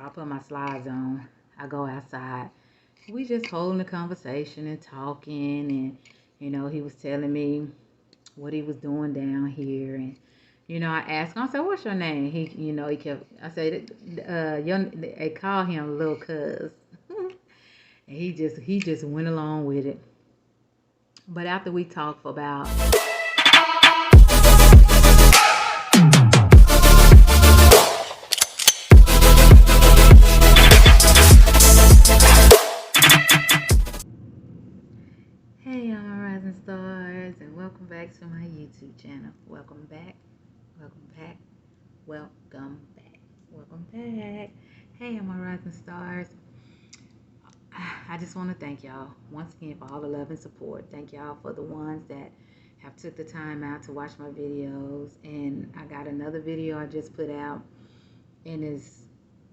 I put my slides on. I go outside. We just holding a conversation and talking, and he was telling me what he was doing down here, and I asked him. I said, "What's your name?" He kept. I said, they call him Little Cuz," and he just went along with it. But after we talked for about Hey, I'm my Rising Stars, and welcome back to my YouTube channel. Welcome back, welcome back, welcome back, welcome back. Hey, I'm my Rising Stars. I just want to thank y'all once again for all the love and support. Thank y'all for the ones that have took the time out to watch my videos. And I got another video I just put out, and it's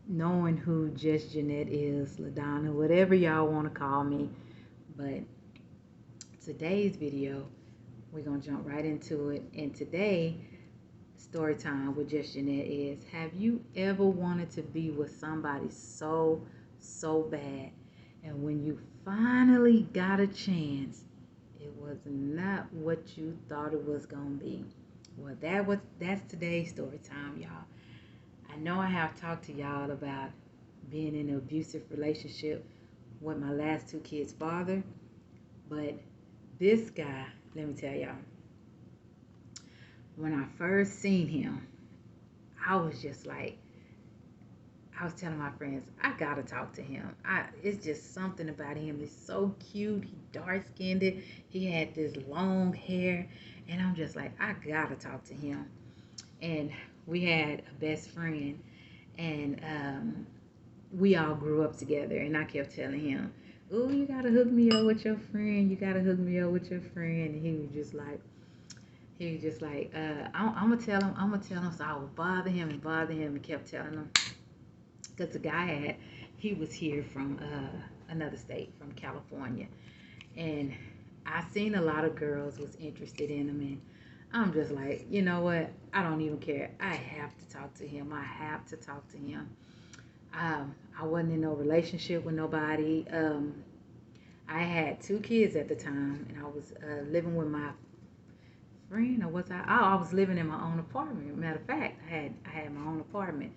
knowing who Just Jeanette is, LaDonna, whatever y'all want to call me. But today's video, we're going to jump right into it. And today, story time with Just Jeanette is, have you ever wanted to be with somebody so bad, and when you finally got a chance, it was not what you thought it was going to be? Well, that's today's story time, y'all. I know I have talked to y'all about being in an abusive relationship with my last two kids' father, but this guy, let me tell y'all, when I first seen him, I was just like, I was telling my friends, I gotta talk to him. It's just something about him. He's so cute. He dark skinned. He had this long hair, and I'm just like, I gotta talk to him. And we had a best friend, and we all grew up together. And I kept telling him, "Oh, you gotta hook me up with your friend. You gotta hook me up with your friend." And he was just like, I'm gonna tell him. I'm gonna tell him. So I would bother him and kept telling him. Because the guy he was here from another state, from California. And I seen a lot of girls was interested in him. And I'm just like, you know what? I don't even care. I have to talk to him. I have to talk to him. I wasn't in no relationship with nobody. I had two kids at the time, and I was living with my friend, or was I? Oh, I was living in my own apartment. Matter of fact, I had my own apartment,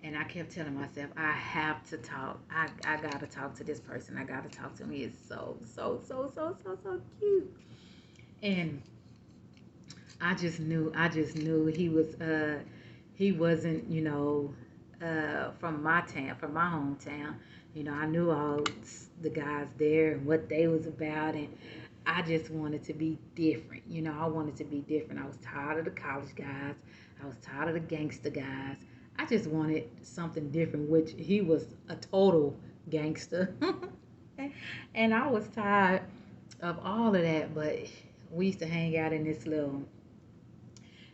and I kept telling myself, I have to talk. I gotta talk to this person. I gotta talk to him. He is so cute. And I just knew he wasn't, from my town, from my hometown. I knew all the guys there and what they was about, and I just wanted to be different. I wanted to be different. I was tired of the college guys. I was tired of the gangster guys. I just wanted something different, which he was a total gangster. And I was tired of all of that, but we used to hang out in this little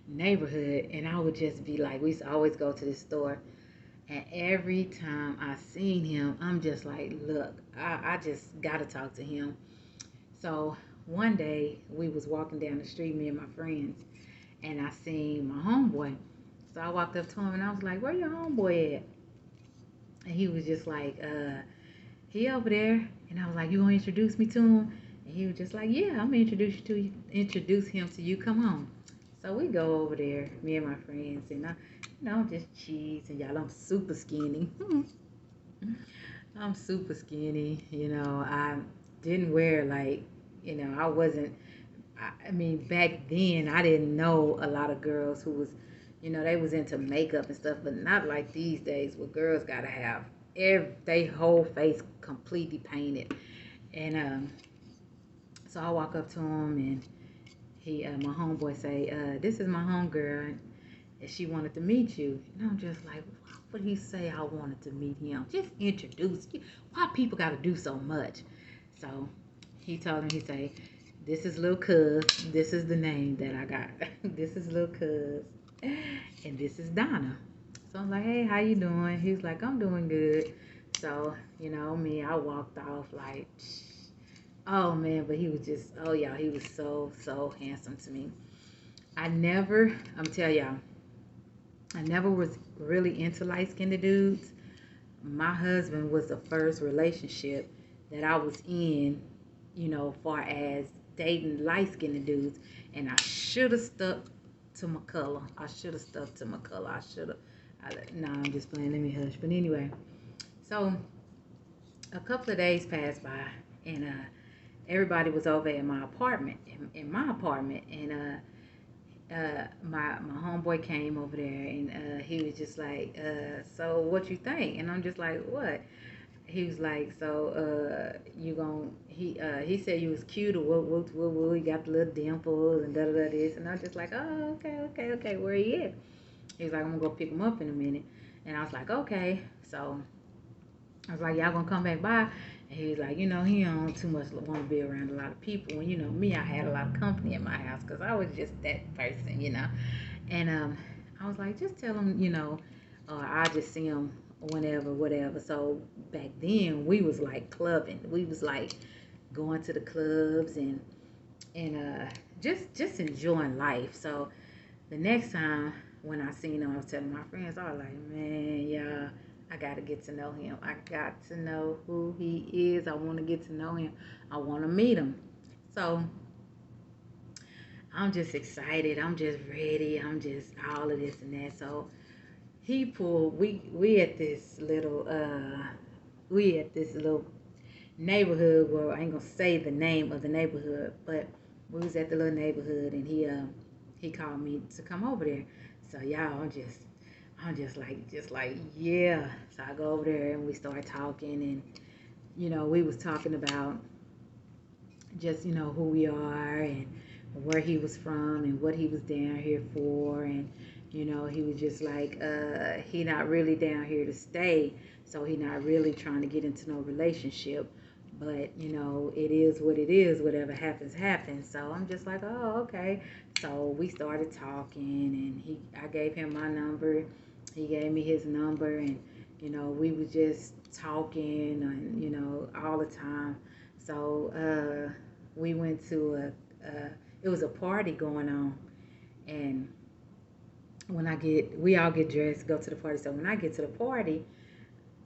neighborhood, and I would just be like, we used to always go to the store, and every time I seen him, I'm just like, look, I just gotta talk to him. So one day we was walking down the street, me and my friends, and I seen my homeboy. So I walked up to him and I was like, where your homeboy at? And he was just like, he over there. And I was like, you gonna introduce me to him? And he was just like, yeah, I'm gonna introduce him to you. Come on. So we go over there, me and my friends, and just cheese, and y'all, I'm super skinny. I'm super skinny. I didn't wear like, I wasn't. I mean, back then I didn't know a lot of girls who was, they was into makeup and stuff, but not like these days where girls gotta have they whole face completely painted. And so I walk up to him, and my homeboy say, "This is my homegirl, and she wanted to meet you." And I'm just like, why would he say I wanted to meet him? Just introduce you. Why people gotta do so much? So he told him, he say, this is Lil Cuz. This is the name that I got. This is Lil Cuz. And this is Donna. So I'm like, hey, how you doing? He's like, I'm doing good. So, me, I walked off like, oh man, but he was just, oh yeah, he was so handsome to me. I'm tell y'all, I never was really into light skinned dudes. my husband was the first relationship that I was in, far as dating light skinned dudes. And I should have stuck to my color. I should have stuck to my color. I should have. No, I'm just playing. Let me hush. But anyway, so a couple of days passed by, and everybody was over in my apartment, in my apartment, and my homeboy came over there, and he was just like, so what you think? And I'm just like, what? He was like, so you gon' he said you was cute, or what, you got the little dimples and da da da this, and I'm just like, oh, okay, where he at? He was like, I'm gonna go pick him up in a minute, and I was like, okay. So I was like, y'all gonna come back by? And he was like, he don't too much want to be around a lot of people. And me, I had a lot of company in my house because I was just that person. And I was like, just tell him, I'll just see him whenever, whatever. So back then, we was like clubbing. We was like going to the clubs and just enjoying life. So the next time when I seen him, I was telling my friends, I was like, man, yeah, I got to get to know him. I got to know who he is. I want to get to know him. I want to meet him. So I'm just excited. I'm just ready. I'm just all of this and that. So he pulled. We at this little neighborhood where I ain't gonna say the name of the neighborhood, but we was at the little neighborhood, and he called me to come over there. So y'all, I'm just like yeah. So I go over there and we start talking, and we was talking about just who we are and where he was from and what he was down here for. And he was just like he not really down here to stay, so he not really trying to get into no relationship. But it is what it is. Whatever happens happens. So I'm just like, oh, okay. So we started talking, and I gave him my number, he gave me his number, and we was just talking, and all the time. So we went to it was a party going on, and we all get dressed, go to the party. So when I get to the party,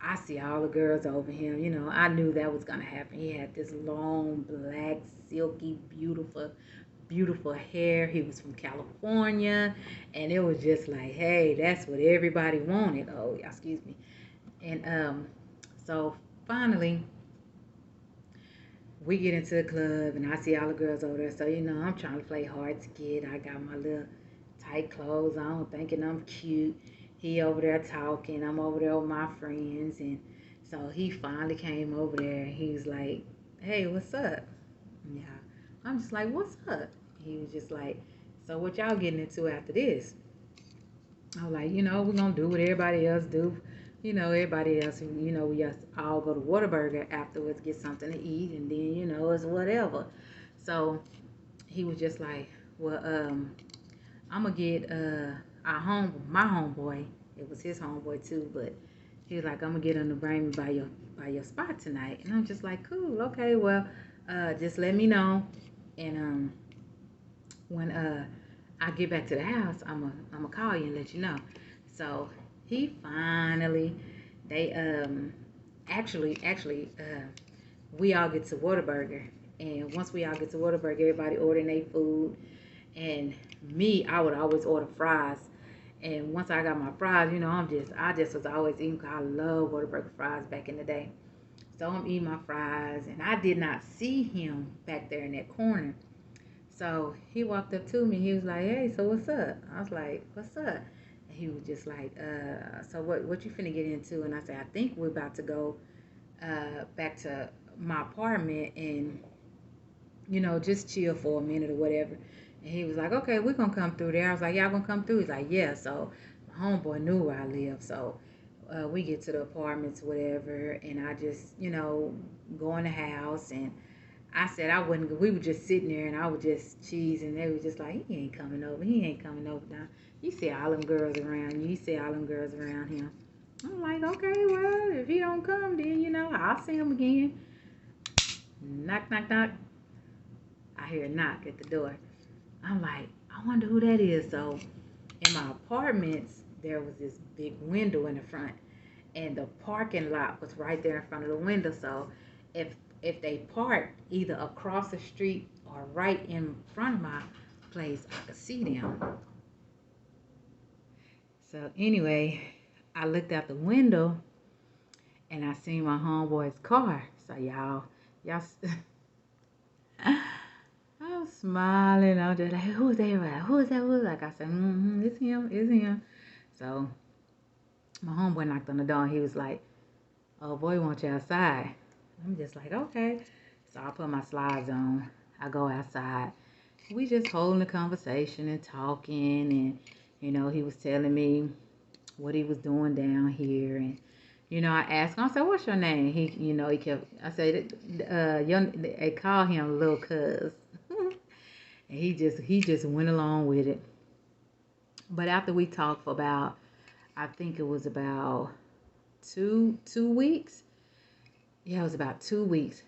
I see all the girls over him. I knew that was gonna happen. He had this long, black, silky, beautiful hair. He was from California, and it was just like, hey, that's what everybody wanted. Oh, excuse me. And so finally, we get into the club, and I see all the girls over there. So I'm trying to play hard to get. I got my little tight clothes on, thinking I'm cute. He over there talking. I'm over there with my friends, and so he finally came over there. He's like, "Hey, what's up?" Yeah, I'm just like, "What's up?" He was just like, "So what y'all getting into after this?" I was like, we're gonna do what everybody else do. Everybody else, we just all go to Whataburger afterwards, get something to eat, and then, it's whatever. So he was just like, well, I'm gonna get my homeboy. It was his homeboy too, but he was like, I'm gonna get him to bring me by your spot tonight. And I'm just like, cool, okay, well, just let me know. And when I get back to the house, I'm gonna call you and let you know. So he finally, they actually we all get to Whataburger, and once we all get to Whataburger, everybody ordering their food, and me, I would always order fries. And once I got my fries, I just was always eating, 'cause I love Whataburger fries back in the day. So I'm eating my fries, and I did not see him back there in that corner. So he walked up to me. He was like, "Hey, so what's up?" I was like, "What's up?" And he was just like, "So what you finna get into?" And I said, "I think we're about to go back to my apartment and just chill for a minute or whatever." And he was like, "Okay, we're gonna come through there." I was like, "Y'all gonna come through?" He's like, "Yeah." So my homeboy knew where I lived. So we get to the apartments, whatever, and I just go in the house, and I said I wouldn't. We were just sitting there, and I was just cheesing. They were just like, "He ain't coming over. He ain't coming over now. You see all them girls around you. You see all them girls around him." I'm like, "Okay, well, if he don't come, then I'll see him again." Knock, knock, knock. I hear a knock at the door. I'm like, I wonder who that is. So in my apartments, there was this big window in the front, and the parking lot was right there in front of the window. So if they parked either across the street or right in front of my place, I could see them. So anyway, I looked out the window and I seen my homeboy's car. So y'all, I was smiling. I was just like, who's that? Who's that? Who's like? I said, it's him, it's him. So my homeboy knocked on the door and he was like, oh boy, want you outside. I'm just like, okay. So I put my slides on. I go outside. We just holding a conversation and talking, and he was telling me what he was doing down here, and I asked him. I said, "What's your name?" He kept. I said, they call him Little Cuz," and he just went along with it. But after we talked for about, I think it was about two weeks. Yeah, it was about 2 weeks.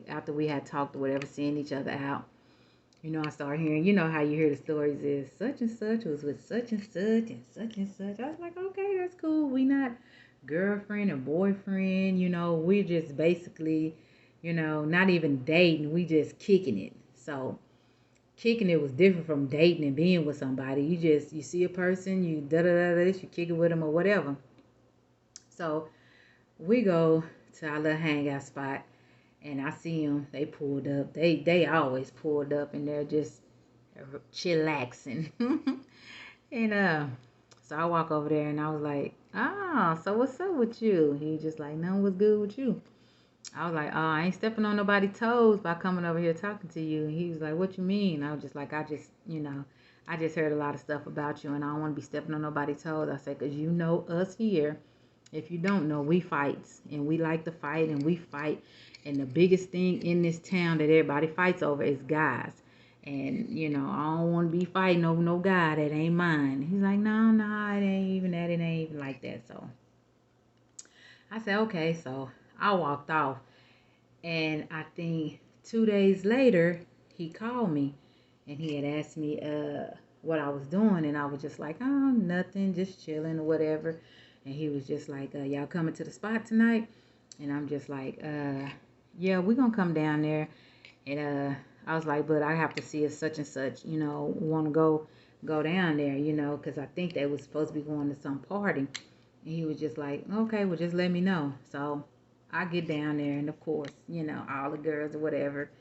After we had talked or whatever, seeing each other out. I started hearing, how you hear the stories is such and such was with such and such and such and such. I was like, okay, that's cool. We not girlfriend and boyfriend, we're just basically, not even dating. We just kicking it. So kicking it was different from dating and being with somebody. You see a person, you da da da this, you kick it with them or whatever. So we go to our little hangout spot and I see them. They pulled up. They always pulled up, and they're just chillaxing. and so I walk over there, and I was like, "Ah, so what's up with you?" He just like, "Nothing was good with you." I was like, "Oh, I ain't stepping on nobody's toes by coming over here talking to you." And he was like, "What you mean?" I was just like, I just heard a lot of stuff about you, and I don't want to be stepping on nobody's toes." I said, "Cause us here. If you don't know, we fights, and we like to fight, and we fight. And the biggest thing in this town that everybody fights over is guys. And, I don't want to be fighting over no guy that ain't mine." He's like, no, it ain't even that. It ain't even like that. So I said, okay. So I walked off. And I think 2 days later, he called me. And he had asked me what I was doing. And I was just like, oh, nothing, just chilling or whatever. And he was just like, y'all coming to the spot tonight? And I'm just like, yeah, we're going to come down there. And I was like, but I have to see if such and such, want to go down there, because I think they was supposed to be going to some party. And he was just like, okay, well, just let me know. So I get down there, and of course, all the girls or whatever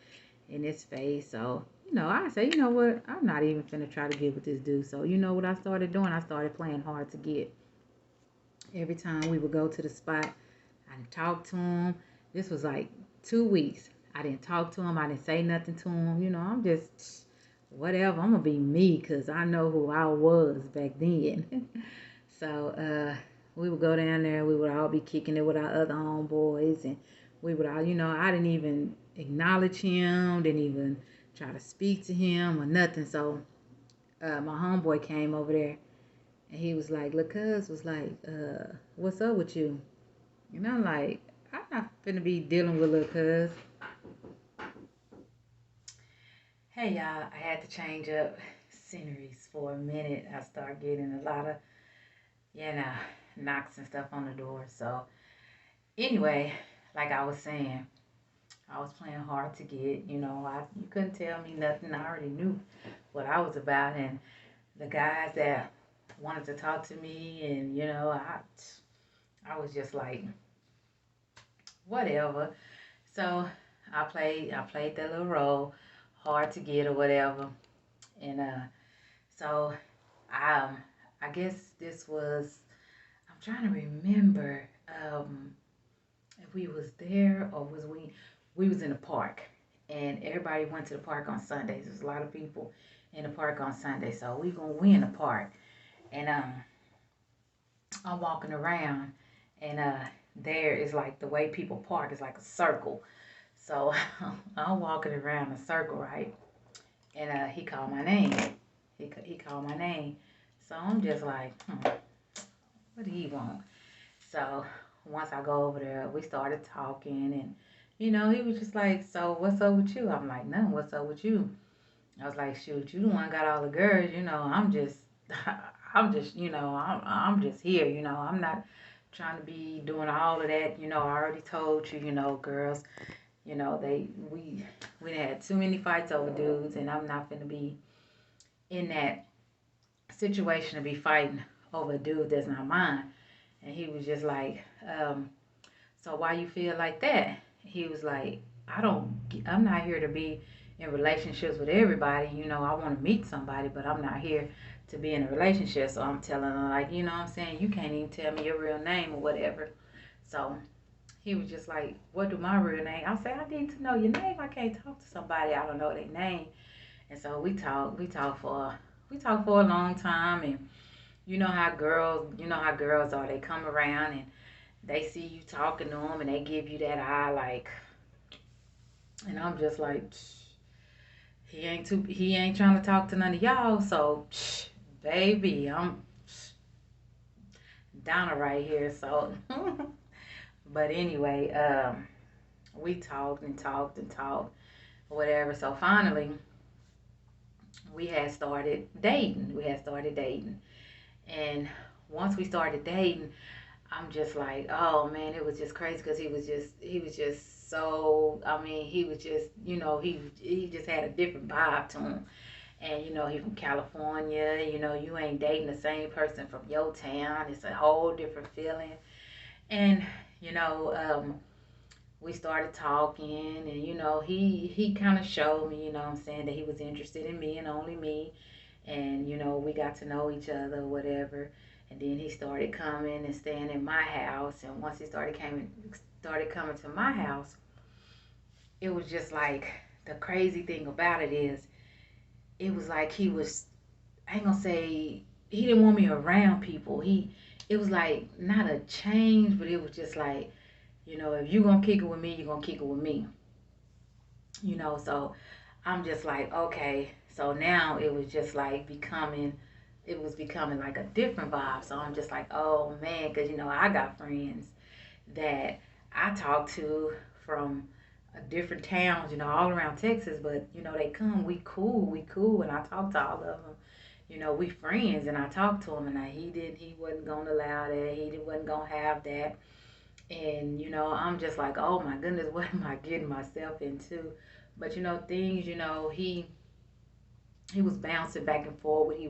in his face. So, I say, you know what? I'm not even finna try to get with this dude. So, you know what I started doing? I started playing hard to get. Every time we would go to the spot, I didn't talk to him. This was like 2 weeks. I didn't talk to him. I didn't say nothing to him. I'm just whatever. I'm gonna be me because I know who I was back then. So we would go down there. We would all be kicking it with our other homeboys, and we would all, I didn't even acknowledge him. Didn't even try to speak to him or nothing. So my homeboy came over there, and he was like, "Look, cuz was like, what's up with you?" And I'm like, I'm not finna be dealing with little cuz. Hey y'all, I had to change up sceneries for a minute. I started getting a lot of, you know, knocks and stuff on the door. So anyway, like I was saying, I was playing hard to get. You couldn't tell me nothing. I already knew what I was about, and the guys that wanted to talk to me, and I was just like, whatever. So I played that little role, hard to get or whatever. And so um I guess this was, I'm trying to remember if we was there or was we was in the park, and everybody went to the park on Sundays. There's a lot of people in the park on Sunday. So we in the park, and I'm walking around, and there is like the way people park is like a circle. So I'm walking around a circle, right? And he called my name. He called my name. So I'm just like, what do he want? So once I go over there, we started talking, and he was just like, so what's up with you? I'm like, nothing. What's up with you? I was like, shoot, you the one got all the girls. I'm just, I'm just here. I'm not trying to be doing all of that. You know, I already told you, you know, girls, you know, we had too many fights over dudes, and I'm not gonna be in that situation to be fighting over a dude that's not mine. And he was just like, so why you feel like that? He was like, I'm not here to be in relationships with everybody. You know, I want to meet somebody, but I'm not here to be in a relationship. So I'm telling her, like, you know what I'm saying? You can't even tell me your real name or whatever. So he was just like, what do my real name? I said, I need to know your name. I can't talk to somebody I don't know their name. And so we talked for a long time. And you know how girls are. They come around and they see you talking to them and they give you that eye like, and I'm just like, he ain't trying to talk to none of y'all. So, baby, I'm Donna right here. So, but anyway, we talked and talked and talked, whatever. So finally, we had started dating. And once we started dating, I'm just like, oh man, it was just crazy because he was just so. I mean, he was just, you know, he just had a different vibe to him. And you know, he from California. You know, you ain't dating the same person from your town. It's a whole different feeling. And you know, we started talking, and you know, he kind of showed me, you know, what I'm saying, that he was interested in me and only me. And you know, we got to know each other, whatever. And then he started coming and staying in my house. And once he started coming to my house, it was just like, the crazy thing about it is, it was like he was, I ain't gonna say he didn't want me around people. It was like not a change, but it was just like, you know, if you gonna kick it with me, you're gonna kick it with me. You know, so I'm just like, okay. So now it was becoming like a different vibe. So I'm just like, oh man, because you know, I got friends that I talk to from different towns, you know, all around Texas, but you know, they come, we cool, and I talk to all of them. You know, we friends, and I talked to him, and he wasn't gonna allow that, wasn't gonna have that. And you know, I'm just like, oh my goodness, what am I getting myself into? But you know, things, you know, he was bouncing back and forward. He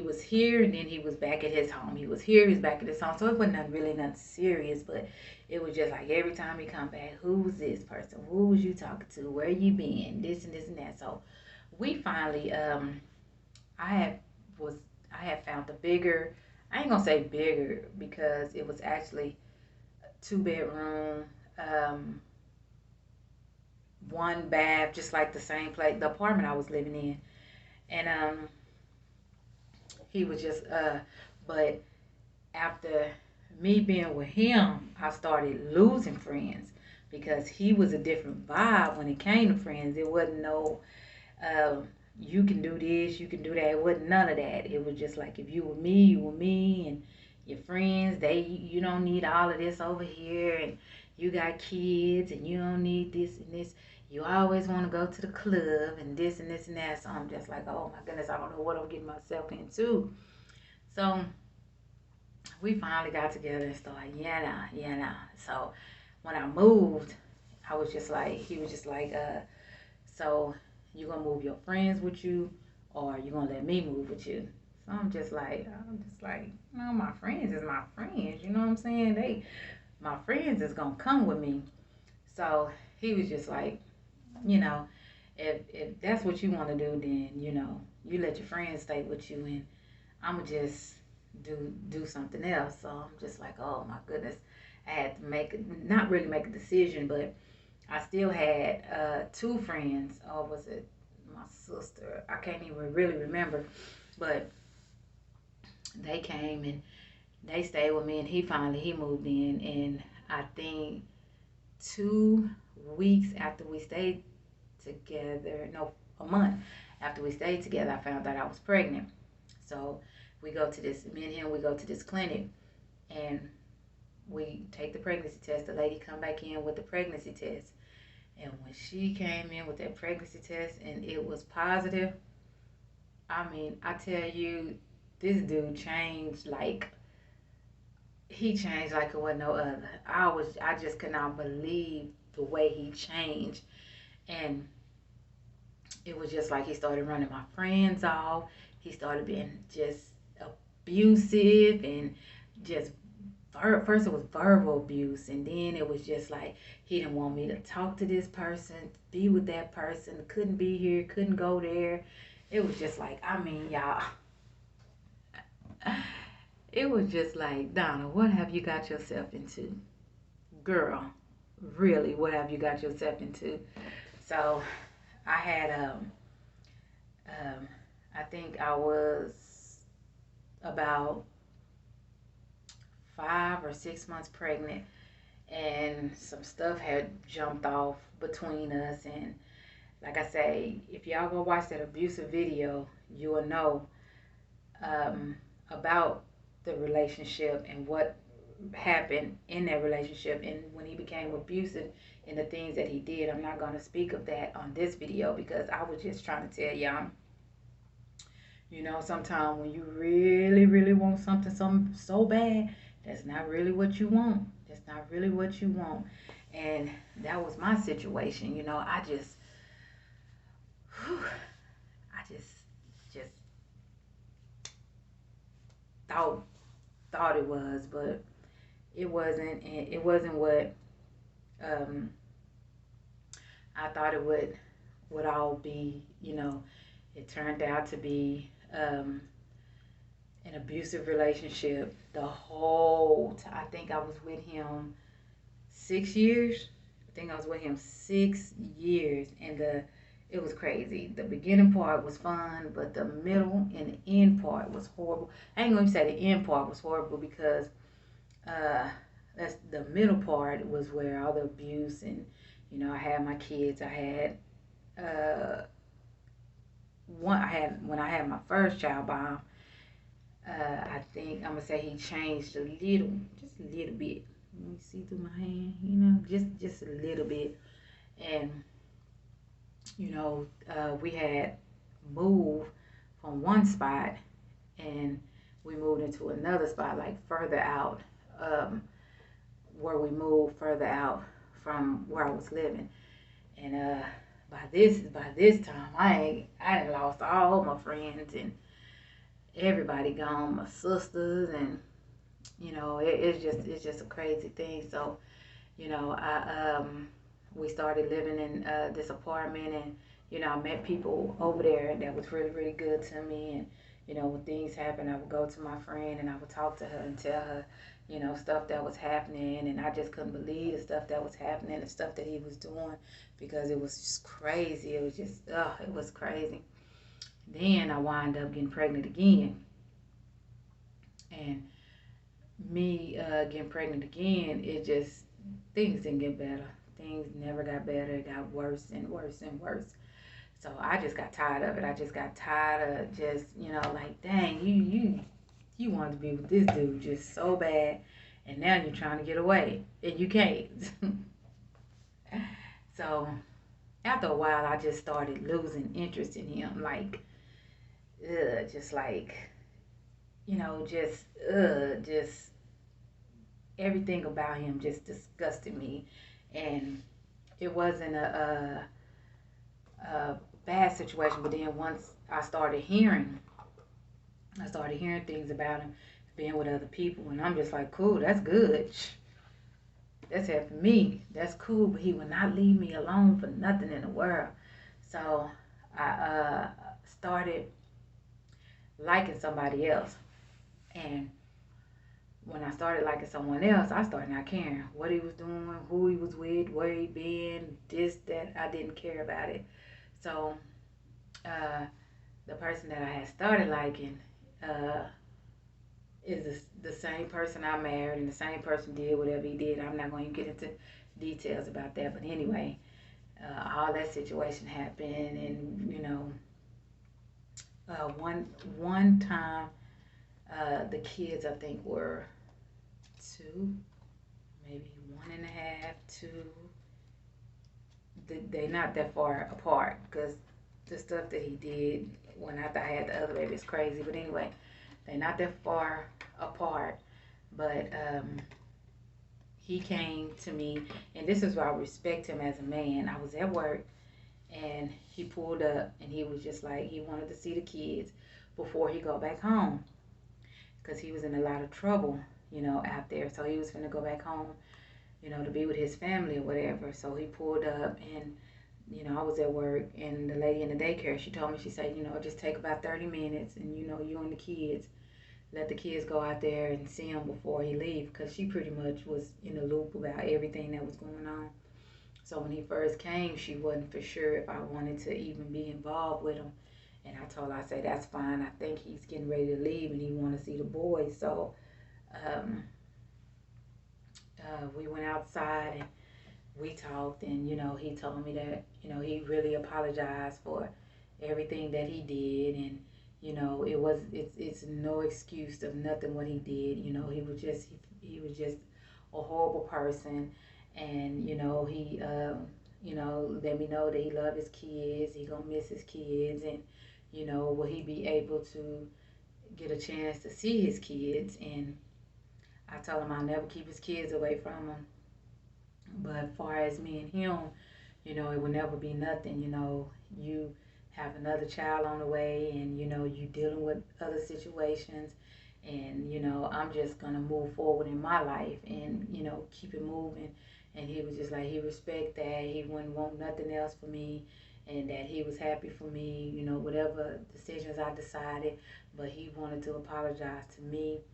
was here, and then he was back at his home. He was here, he was back at his home. So it wasn't really nothing serious, but it was just like every time he come back, who's this person? Who was you talking to? Where you been? This and this and that. So we finally, I had was I had found the bigger. I ain't gonna say bigger because it was actually 2 bedroom, um, one bath, just like the same place, the apartment I was living in. And he was just, but after me being with him, I started losing friends because he was a different vibe when it came to friends. It wasn't no, uh, you can do this, you can do that. It wasn't none of that. It was just like, if you were me, you were me, and your friends, you don't need all of this over here, and you got kids, and you don't need this and this. You always want to go to the club and this and this and that. So I'm just like, oh my goodness, I don't know what I'm getting myself into. So we finally got together and started, yeah, nah, yeah, nah. So when I moved, he was just like, so you gonna move your friends with you, or you gonna let me move with you? So I'm just like, no, my friends is my friends. You know what I'm saying? My friends is gonna come with me. So he was just like, you know, if that's what you want to do, then you know, you let your friends stay with you, and I'ma just do something else. So I'm just like, oh my goodness, I had to not really make a decision, but I still had two friends. Or was it my sister? I can't even really remember, but they came and they stayed with me, and he moved in, and I think 2 weeks after we stayed together, no, a month after we stayed together, I found out I was pregnant. So me and him, we go to this clinic, and we take the pregnancy test. The lady come back in with the pregnancy test. And when she came in with that pregnancy test and it was positive, I mean, I tell you, this dude changed like he changed like it was no other. I just could not believe the way he changed. And it was just like he started running my friends off. He started being just abusive and just first it was verbal abuse, and then it was just like he didn't want me to talk to this person, be with that person, couldn't be here, couldn't go there. It was just like, I mean, y'all, it was just like, Donna, what have you got yourself into? Girl, really, what have you got yourself into? So I had um I think I was about 5 or 6 months pregnant, and some stuff had jumped off between us. And like I say, if y'all go watch that abusive video, you will know um, about the relationship and what happened in that relationship and when he became abusive and the things that he did. I'm not going to speak of that on this video because I was just trying to tell y'all, you know, sometimes when you really, really want something so bad, that's not really what you want. That's not really what you want. And that was my situation. You know, whew, I just thought thought it was, but it wasn't. And it wasn't what um, I thought it would all be. You know, it turned out to be an abusive relationship the whole time. I think I was with him 6 years. I think I was with him 6 years, and it was crazy. The beginning part was fun, but the middle and the end part was horrible. I ain't gonna say the end part was horrible because uh, that's the middle part was where all the abuse and you know I had my kids. I had one. I had when I had my first child by him. I think I'm gonna say he changed a little, just a little bit. Let me see through my hand, you know, just a little bit. And you know, we had moved from one spot, and we moved into another spot, like further out, um, where we moved further out from where I was living. And by this time, I had lost all my friends and everybody gone, my sisters and you know it's just a crazy thing. So you know I we started living in this apartment, and you know I met people over there that was really really good to me. And you know when things happen, I would go to my friend and I would talk to her and tell her you know stuff that was happening, and I just couldn't believe the stuff that was happening, the stuff that he was doing, because it was just crazy. It was just it was crazy. Then I wound up getting pregnant again, and me getting pregnant again, it just things didn't get better. Things never got better. It got worse and worse and worse. So I just got tired of it. I just got tired of just like dang, you wanted to be with this dude just so bad, and now you're trying to get away and you can't. So after a while, I just started losing interest in him. Like, just like just everything about him just disgusted me. And it wasn't a bad situation, but then once I started hearing things about him being with other people, and I'm just like, cool, that's good. That's it for me. That's cool, but he would not leave me alone for nothing in the world. So I started liking somebody else. And when I started liking someone else, I started not caring what he was doing, who he was with, where he been, this, that. I didn't care about it. So uh, the person that I had started liking uh, is the same person I married, and the same person did whatever he did. I'm not going to get into details about that, but anyway, all that situation happened, and one time the kids I think were 2, maybe 1.5, 2. They're not that far apart because the stuff that he did when after I had the other baby is crazy. But anyway, they're not that far apart. But he came to me, and this is why I respect him as a man. I was at work, and he pulled up, and he was just like he wanted to see the kids before he go back home, because he was in a lot of trouble, out there. So he was gonna go back home, to be with his family or whatever. So he pulled up, and I was at work, and the lady in the daycare, she told me, she said, just take about 30 minutes, and you and the kids, let the kids go out there and see him before he leave, because she pretty much was in the loop about everything that was going on. So when he first came, she wasn't for sure if I wanted to even be involved with him. And I told her, I said, that's fine. I think he's getting ready to leave and he want to see the boys. So um, we went outside and we talked, and he told me that he really apologized for everything that he did, and it's no excuse of nothing what he did. He was just a horrible person, and he let me know that he loved his kids, he gonna miss his kids, and will he be able to get a chance to see his kids. And I told him I'll never keep his kids away from him, but as far as me and him, it will never be nothing. You have another child on the way, and you dealing with other situations, and I'm just gonna move forward in my life, and keep it moving. And he was just like, he respect that, he wouldn't want nothing else for me, and that he was happy for me, whatever decisions I decided. But he wanted to apologize to me,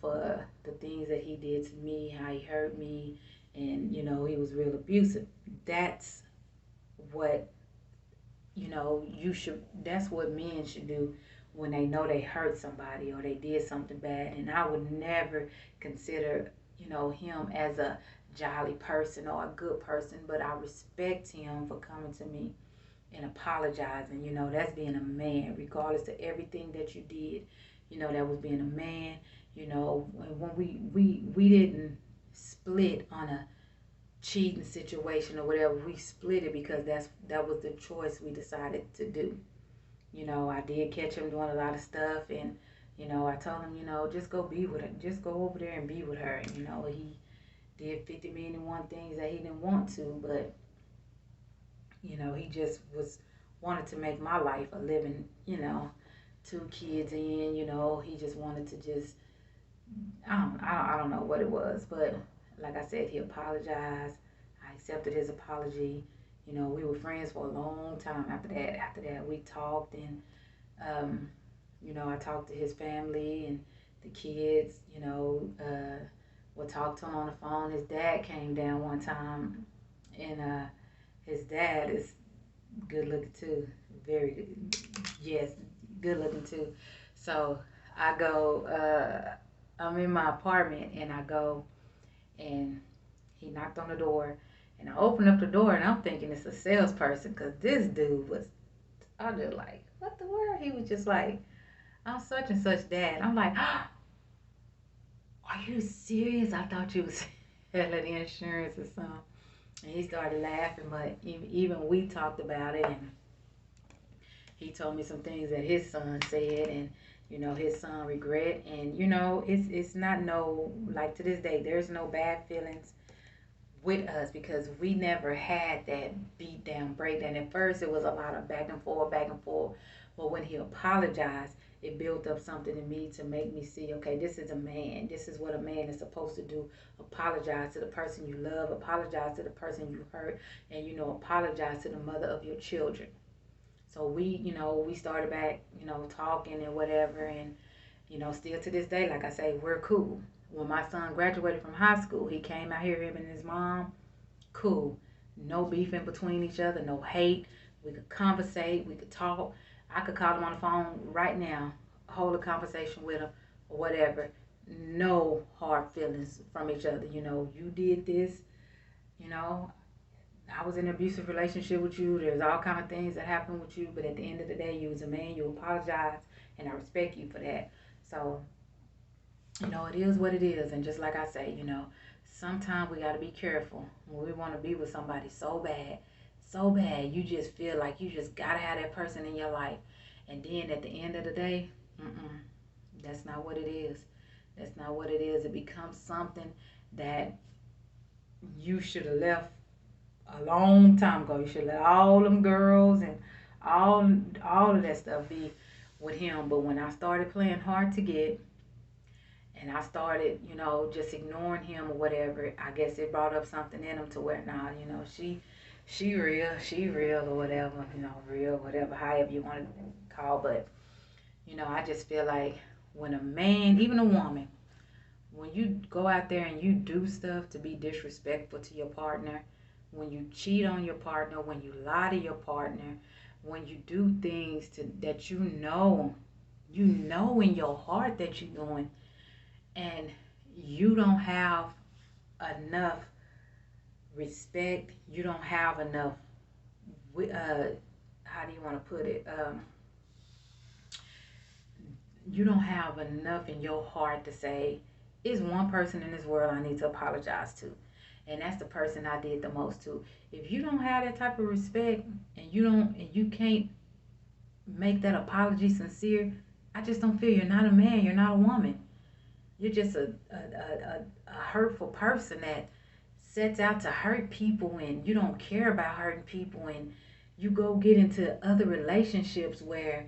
for the things that he did to me, how he hurt me, and he was real abusive. That's what you should. That's what men should do when they know they hurt somebody or they did something bad. And I would never consider him as a jolly person or a good person, but I respect him for coming to me and apologizing. That's being a man, regardless of everything that you did. That was being a man. When we didn't split on a cheating situation or whatever. We split it because that was the choice we decided to do. I did catch him doing a lot of stuff, and I told him, just go be with her, just go over there and be with her. And, he did 50 million and one things that he didn't want to, but he just was wanted to make my life a living. Two kids in, he just wanted to just I don't know what it was, but like I said, he apologized. I accepted his apology. We were friends for a long time after that. After that, we talked, and I talked to his family and the kids. Would talk to him on the phone. His dad came down one time, and his dad is good looking too. Very, yes, good looking too. So I go. I'm in my apartment, and I go, and he knocked on the door, and I opened up the door, and I'm thinking it's a salesperson, because this dude was, I was just like, what the world? He was just like, I'm such and such dad. I'm like, are you serious? I thought you was selling insurance or something. And he started laughing, but even we talked about it, and he told me some things that his son said, and his son regret. And it's not, no, like, to this day there's no bad feelings with us, because we never had that beat down breakdown. At first it was a lot of back and forth, but when he apologized, it built up something in me to make me see, okay, this is a man, this is what a man is supposed to do. Apologize to the person you love, apologize to the person you hurt, and apologize to the mother of your children. So we started back, talking and whatever, and still to this day, like I say, we're cool. When my son graduated from high school, he came out here, him and his mom, cool. No beef in between each other, no hate. We could conversate, we could talk. I could call him on the phone right now, hold a conversation with him or whatever. No hard feelings from each other. You did this, you know, I was in an abusive relationship with you. There's all kind of things that happened with you, but at the end of the day, you was a man. You apologize, and I respect you for that. So, it is what it is. And just like I say, sometimes we got to be careful when we want to be with somebody so bad. You just feel like you just got to have that person in your life. And then at the end of the day, that's not what it is. That's not what it is. It becomes something that you should have left a long time ago. You should let all them girls and all all of that stuff be with him. But when I started playing hard to get, and I started, just ignoring him or whatever, I guess it brought up something in him to where now, she real or whatever, real, whatever, however you want to call. But I just feel like when a man, even a woman, when you go out there and you do stuff to be disrespectful to your partner, when you cheat on your partner, when you lie to your partner, when you do things that you know in your heart that you're doing, and you don't have enough respect, you don't have enough, how do you want to put it? You don't have enough in your heart to say, it's one person in this world I need to apologize to. And that's the person I did the most to. If you don't have that type of respect, and you can't make that apology sincere, I just don't feel you're not a man, you're not a woman. You're just a hurtful person that sets out to hurt people, and you don't care about hurting people, and you go get into other relationships where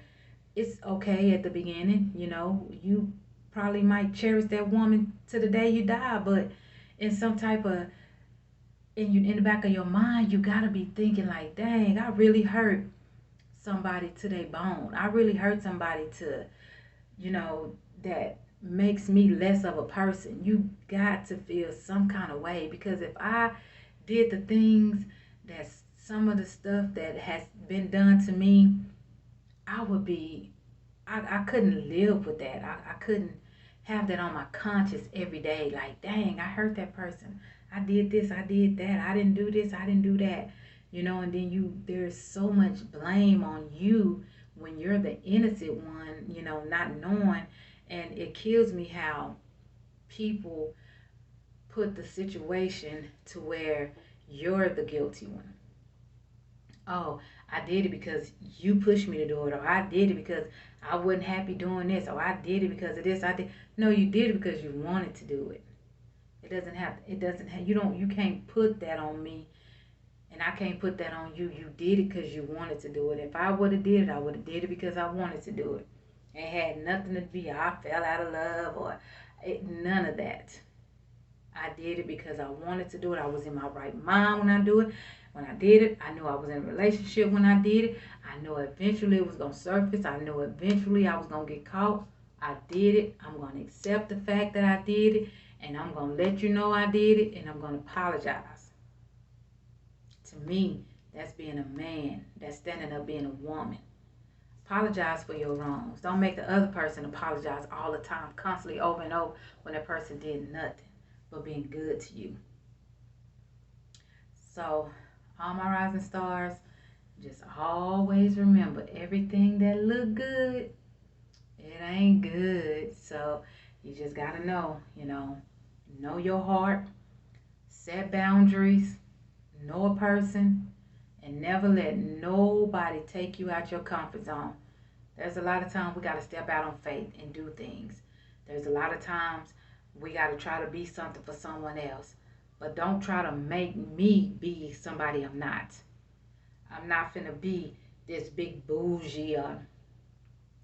it's okay at the beginning. You probably might cherish that woman to the day you die, but in some type of in the back of your mind, you gotta be thinking like, dang, I really hurt somebody to their bone. I really hurt somebody to, that makes me less of a person. You got to feel some kind of way, because if I did the things that's some of the stuff that has been done to me, I would be, I couldn't live with that. I couldn't have that on my conscience every day. Like, dang, I hurt that person. I did this, I did that. I didn't do this, I didn't do that. And then there's so much blame on you when you're the innocent one, not knowing. And it kills me how people put the situation to where you're the guilty one. Oh, I did it because you pushed me to do it, or I did it because I wasn't happy doing this, or I did it because of this. I did. No, you did it because you wanted to do it. You can't put that on me, and I can't put that on you. You did it because you wanted to do it. If I would have did it, I would have did it because I wanted to do it. It had nothing to be, I fell out of love, or none of that. I did it because I wanted to do it. I was in my right mind when I do it. When I did it, I knew I was in a relationship when I did it. I knew eventually it was going to surface. I knew eventually I was going to get caught. I did it. I'm going to accept the fact that I did it. And I'm going to let you know I did it. And I'm going to apologize. To me, that's being a man. That's standing up being a woman. Apologize for your wrongs. Don't make the other person apologize all the time, constantly, over and over, when that person did nothing but being good to you. So, all my rising stars, just always remember, everything that look good, it ain't good. So you just gotta know your heart, set boundaries, know a person, and never let nobody take you out your comfort zone. There's a lot of times we gotta step out on faith and do things. There's a lot of times we gotta try to be something for someone else. But don't try to make me be somebody I'm not. I'm not finna be this big bougie, or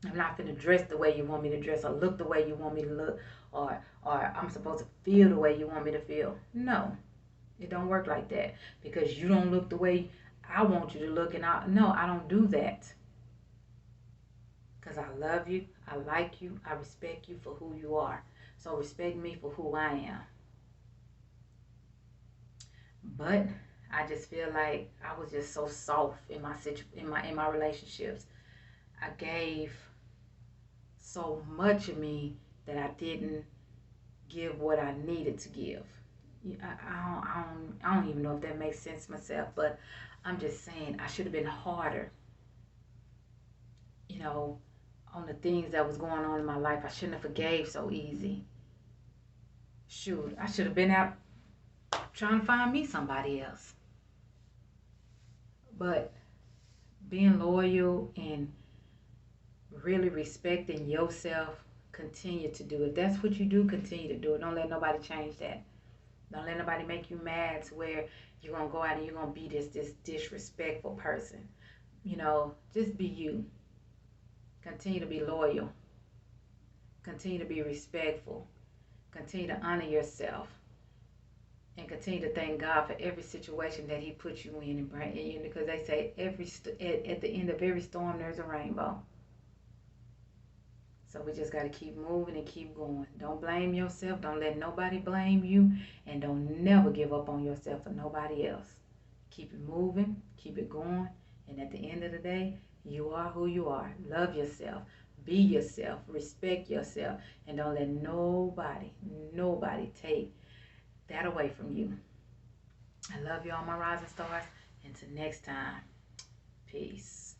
I'm not finna dress the way you want me to dress, or look the way you want me to look, or I'm supposed to feel the way you want me to feel. No, it don't work like that, because you don't look the way I want you to look, and I don't do that. Because I love you, I like you, I respect you for who you are. So respect me for who I am. But I just feel like I was just so soft in my relationships. I gave so much of me that I didn't give what I needed to give. I don't even know if that makes sense myself, but I'm just saying I should have been harder, on the things that was going on in my life. I shouldn't have forgave so easy. Shoot, I should have been out trying to find me somebody else. But being loyal and really respecting yourself continue to do it. That's what you do, continue to do it. Don't let nobody change that. Don't let nobody make you mad to where you're going to go out and you're going to be this disrespectful person. You know, just be you. Continue to be loyal. Continue to be respectful. Continue to honor yourself. And continue to thank God for every situation that He puts you in and bring you in, because they say at the end of every storm there's a rainbow. So we just got to keep moving and keep going. Don't blame yourself. Don't let nobody blame you, and don't never give up on yourself for nobody else. Keep it moving, keep it going, and at the end of the day, you are who you are. Love yourself. Be yourself. Respect yourself, and don't let nobody take that away from you. I love you all, my rising stars. Until next time, peace.